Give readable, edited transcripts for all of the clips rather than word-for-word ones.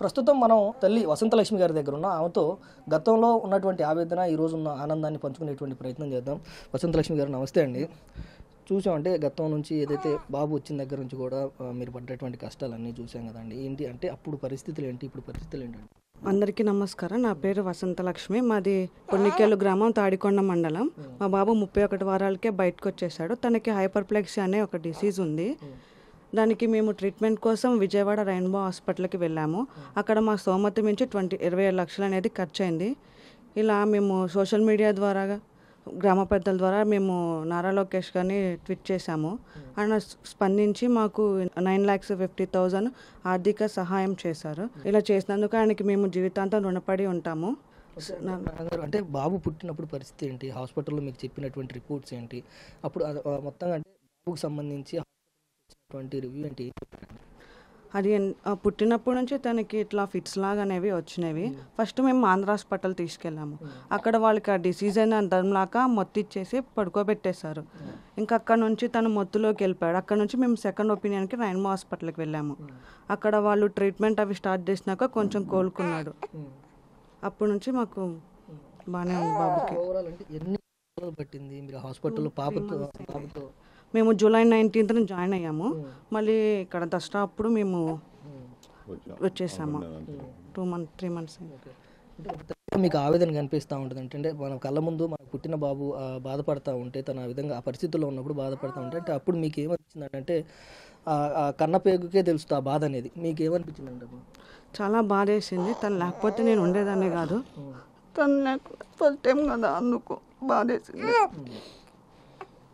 ప్రస్తుతం మనం తల్లి వసంతలక్ష్మి గారి దగ్గర ఉన్న ఆమెతో గతంలో ఉన్నటువంటి ఆవేదన ఈ రోజు ఉన్న ఆనందాన్ని పంచుకునేటువంటి ప్రయత్నం చేద్దాం. వసంతలక్ష్మి గారు నమస్తే అండి. చూసామంటే గతం నుంచి ఏదైతే బాబు వచ్చిన దగ్గర నుంచి కూడా మీరు పడ్డటువంటి కష్టాలన్నీ చూసాం కదండి. ఏంటి అంటే అప్పుడు పరిస్థితులు ఏంటి, ఇప్పుడు పరిస్థితులు ఏంటండి? అందరికీ నమస్కారం. నా పేరు వసంతలక్ష్మి. మాది పొన్నికేలు గ్రామం, తాడికొండ మండలం. మా బాబు 31 వారాలకే బయటకు వచ్చేసాడు. తనకి హైపర్ప్లెక్సియా అనే ఒక డిసీజ్ ఉంది. దానికి మేము ట్రీట్మెంట్ కోసం విజయవాడ రెయిన్బో హాస్పిటల్కి వెళ్ళాము. అక్కడ మా స్తోమత మించి 27 లక్షలు అనేది ఖర్చు అయింది. ఇలా మేము సోషల్ మీడియా ద్వారా, గ్రామ పెద్దల ద్వారా మేము నారా లోకేష్ గారిని ట్వీట్ చేశాము. ఆయన స్పందించి మాకు 9,50,000 ఆర్థిక సహాయం చేశారు. ఇలా చేసినందుకు ఆయనకి మేము జీవితాంతం రుణపడి ఉంటాము. అంటే బాబు పుట్టినప్పుడు పరిస్థితి ఏంటి, హాస్పిటల్లో మీకు చెప్పినటువంటి రిపోర్ట్స్ ఏంటి, అప్పుడు మొత్తంగా అంటే బాబుకు సంబంధించి రివ్యూ ఏంటి? అది పుట్టినప్పటి నుంచి తనకి ఇట్లా ఫిట్స్ లాగా అనేవి వచ్చినవి. ఫస్ట్ మేము ఆంధ్ర హాస్పిటల్ తీసుకెళ్ళాము. అక్కడ వాళ్ళకి ఆ డిసీజ్ అయిన ధర్మలాగా మొత్తిచ్చేసి పడుకోబెట్టేశారు. ఇంకా అక్కడ నుంచి తను మొత్తులోకి వెళ్ళిపోయాడు. అక్కడ నుంచి మేము సెకండ్ ఒపీనియన్కి రెయిన్బో హాస్పిటల్కి వెళ్ళాము. అక్కడ వాళ్ళు ట్రీట్మెంట్ అవి స్టార్ట్ చేసినాక కొంచెం కోలుకున్నాడు. అప్పటి నుంచి మాకు బాగానే ఉంది బాబుకి. ఎన్ని రోజులు పట్టింది మీరు హాస్పిటల్లో పాపతో? మేము జూలై 19th జాయిన్ అయ్యాము. మళ్ళీ ఇక్కడ దసరా అప్పుడు మేము వచ్చేసాము. 3 months. మీకు ఆవేదన కనిపిస్తూ ఉంటుంది అంటే మన కళ్ళ ముందు మనకు పుట్టిన బాబు బాధపడతా ఉంటే, తను ఆ విధంగా ఆ పరిస్థితుల్లో ఉన్నప్పుడు బాధపడతా ఉంటే, అంటే అప్పుడు మీకు ఏమనిపించింది అంటే ఆ కన్న పేగుకే తెలుస్తుంది ఆ బాధ అనేది. మీకు ఏమనిపించింది అంటే? చాలా బాధ వేసింది. తను లేకపోతే నేను ఉండేదాన్ని కాదు. తను లేకపోతే ఫస్ట్ టైం కదా, అందుకు బాధ వేసింది.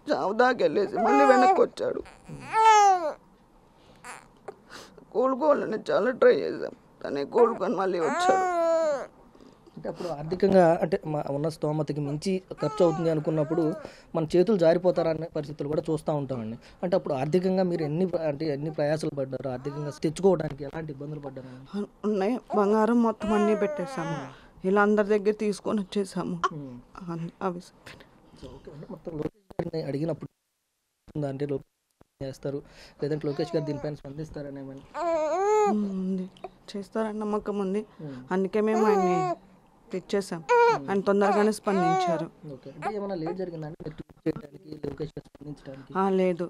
చావు దాకా వెళ్ళేసి మళ్ళీ వెనక్కి వచ్చాడు. కోలుకోవాలని చాలా ట్రై చేశాం, తనే కోలుకొని మళ్ళీ వచ్చాడు. అంటే అప్పుడు ఆర్థికంగా అంటే ఉన్న స్తోమతకి మించి ఖర్చు అవుతుంది అనుకున్నప్పుడు మన చేతులు జారిపోతారనే పరిస్థితులు కూడా చూస్తూ ఉంటామండి. అంటే అప్పుడు ఆర్థికంగా మీరు ఎన్ని ప్రయాసాలు పడ్డారు, ఆర్థికంగా తెచ్చుకోవడానికి ఎలాంటి ఇబ్బందులు పడ్డారు? ఉన్నాయి, బంగారం మొత్తం అన్నీ పెట్టేశాము. ఇలా అందరి దగ్గర తీసుకొని వచ్చేసాము. అవి మొత్తం లోకేష్ గారిని అడిగినప్పుడు అంటే లోకేష్ చేస్తారు, లేదంటే లోకేష్ గారు దీనిపైన స్పందిస్తారని ఉంది, చేస్తారని నమ్మకం ఉంది. అందుకే మేము ఆయన్ని తెచ్చేసాం. ఆయన తొందరగానే స్పందించారు. లేదు,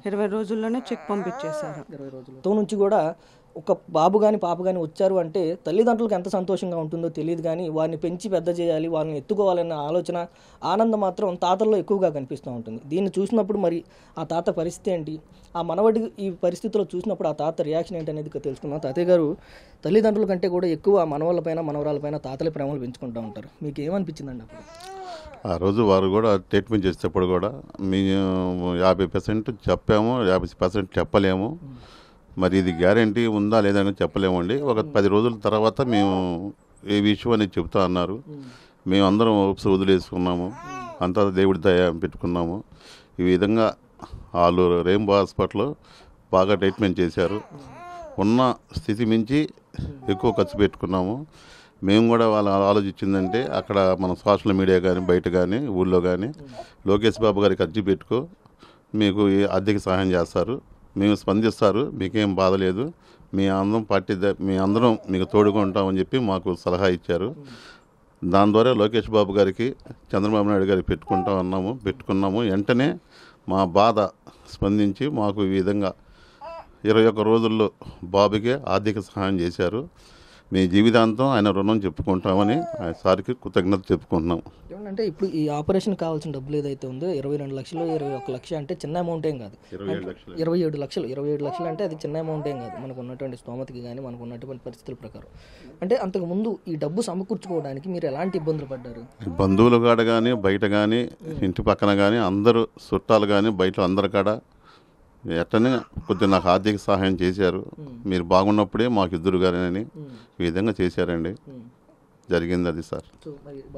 20 రోజుల్లోనే చెక్ పంపించేశారు. 20 రోజులతో నుంచి కూడా ఒక బాబు కానీ పాప కానీ వచ్చారు అంటే తల్లిదండ్రులకు ఎంత సంతోషంగా ఉంటుందో తెలియదు, కానీ వారిని పెంచి పెద్ద చేయాలి, వాళ్ళని ఎత్తుకోవాలన్న ఆలోచన, ఆనందం మాత్రం తాతల్లో ఎక్కువగా కనిపిస్తూ ఉంటుంది. దీన్ని చూసినప్పుడు మరి ఆ తాత పరిస్థితి ఏంటి, ఆ మనవడి ఈ పరిస్థితిలో చూసినప్పుడు ఆ తాత రియాక్షన్ ఏంటి అనేది తెలుసుకున్నాం. తాతయ్య గారు తల్లిదండ్రుల కంటే కూడా ఎక్కువ మనవళ్ళపైన మనవరాలపైన తాతల ప్రేమలు పెంచుకుంటూ ఉంటారు. మీకు ఏమనిపించిందండి అప్పుడు? ఆ రోజు వారు కూడా ట్రీట్మెంట్ చేసేటప్పుడు కూడా మేము 50% చెప్పాము, 50% చెప్పలేము. మరి ఇది గ్యారంటీ ఉందా లేదా అని చెప్పలేమండి. ఒక 10 రోజుల తర్వాత మేము ఏ విషయం అనేది చెప్తా అన్నారు. మేము అందరం వదిలేసుకున్నాము, అంతా దేవుడి దయ పెట్టుకున్నాము. ఈ విధంగా వాళ్ళు రెయిన్బో హాస్పిటల్లో బాగా ట్రీట్మెంట్ చేశారు. ఉన్న స్థితి మించి ఎక్కువ ఖర్చు పెట్టుకున్నాము. మేము కూడా వాళ్ళు ఆలోచించిందంటే అక్కడ మన సోషల్ మీడియా కానీ, బయట కానీ, ఊళ్ళో కానీ లోకేష్ బాబు గారికి అర్జీ పెట్టుకో, మీకు ఆర్థిక సహాయం చేస్తారు, మేము స్పందిస్తారు, మీకేం బాధ లేదు, మీ అందరం మీకు తోడుకుంటామని చెప్పి మాకు సలహా ఇచ్చారు. దాని ద్వారా లోకేష్ బాబు గారికి, చంద్రబాబు నాయుడు గారికి పెట్టుకున్నాము. వెంటనే మా బాధ స్పందించి మాకు ఈ విధంగా 21 రోజుల్లో బాబుకి ఆర్థిక సహాయం చేశారు. మీ జీవితాంతం ఆయన రుణం చెప్పుకుంటామని ఆయన సార్కి కృతజ్ఞత చెప్పుకుంటున్నాం. ఏమంటే ఇప్పుడు ఈ ఆపరేషన్ కావాల్సిన డబ్బులు ఏదైతే ఉందో 22 లక్షలు, 21 లక్ష అంటే చిన్న అమౌంట్ ఏం కాదు. 27 లక్షలు అంటే అది చిన్న అమౌంట్ ఏం కాదు మనకు ఉన్నటువంటి స్తోమతకి కానీ, మనకు ఉన్నటువంటి పరిస్థితుల ప్రకారం. అంటే అంతకుముందు ఈ డబ్బు సమకూర్చుకోవడానికి మీరు ఎలాంటి ఇబ్బందులు పడ్డారు? బంధువుల కాడ కానీ, బయట కానీ, ఇంటి పక్కన కానీ, అందరూ చుట్టాలు కానీ, బయట అందరి కాడ ఎట్టనే కొద్దిగా నాకు ఆర్థిక సహాయం చేశారు. మీరు బాగున్నప్పుడే మాకు ఇద్దరు గారని ఈ విధంగా చేశారండి. జరిగింది అది సార్.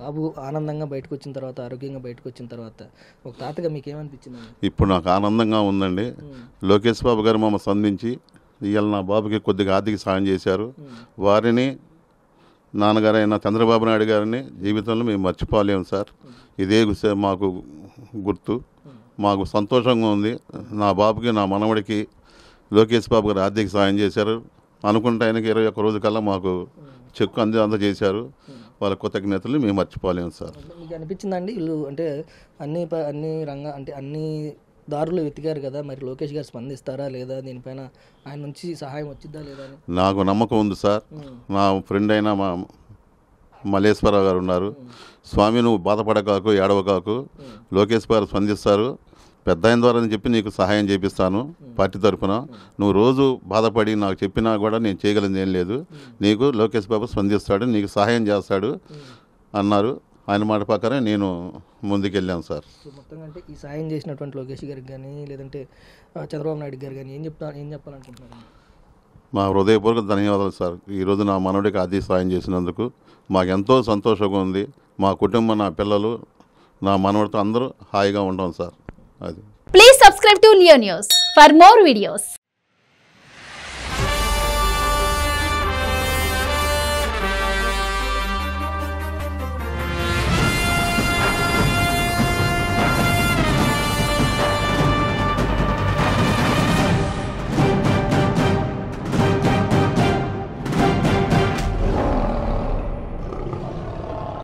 బాబు ఆనందంగా బయటకు వచ్చిన తర్వాత, ఆరోగ్యంగా బయటకు వచ్చిన తర్వాత ఒక తాతగా మీకు ఏమనిపించింది? ఇప్పుడు నాకు ఆనందంగా ఉందండి. లోకేష్ బాబు గారు మమ్మల్ని స్పందించి ఇవాళ నా బాబుకి కొద్దిగా ఆర్థిక సహాయం చేశారు. వారిని నాన్నగారైన చంద్రబాబు నాయుడు గారిని జీవితంలో మేము మర్చిపోలేము సార్. ఇదే మాకు గుర్తు. మాకు సంతోషంగా ఉంది. నా బాబుకి, నా మనవడికి లోకేష్ బాబు గారు ఆర్థిక సహాయం చేశారు. అనుకుంటే ఆయనకి 21 రోజు కల్లా మాకు చెక్కు అందజేశారు. వాళ్ళ కృతజ్ఞతలు మేము మర్చిపోలేము సార్. మీకు అనిపించిందండి వీళ్ళు అంటే అన్ని అంటే అన్ని దారులు వెతికారు కదా, మరి లోకేష్ గారు స్పందిస్తారా లేదా, దీనిపైన ఆయన నుంచి సహాయం వచ్చిద్దా లేదా అని? నాకు నమ్మకం ఉంది సార్. నా ఫ్రెండ్ అయిన మా మల్లేశ్వరరావు గారు ఉన్నారు. స్వామి నువ్వు బాధపడకాకు, ఏడవకాకు, లోకేష్ గారు స్పందిస్తారు, పెద్ద ఆయన ద్వారా చెప్పి నీకు సహాయం చేపిస్తాను పార్టీ తరఫున, నువ్వు రోజు బాధపడి నాకు చెప్పినా కూడా నేను చేయగలిగింది ఏం లేదు, నీకు లోకేష్ బాబు స్పందిస్తాడు, నీకు సహాయం చేస్తాడు అన్నారు. ఆయన మాట ప్రకారం నేను ముందుకెళ్ళాను సార్. మొత్తంగా అంటే ఈ సాయం చేసినటువంటి లోకేష్ గారికి కానీ లేదంటే చంద్రబాబు నాయుడు గారు కానీ ఏం చెప్పాలనుకుంటున్నారు? మా హృదయపూర్వక ధన్యవాదాలు సార్. ఈరోజు నా మనవడికి ఆర్థిక సాయం చేసినందుకు మాకెంతో సంతోషంగా ఉంది. మా కుటుంబం, నా పిల్లలు, నా మనవడితో అందరూ హాయిగా ఉంటాం సార్. అది. Please subscribe to Leo News for more videos.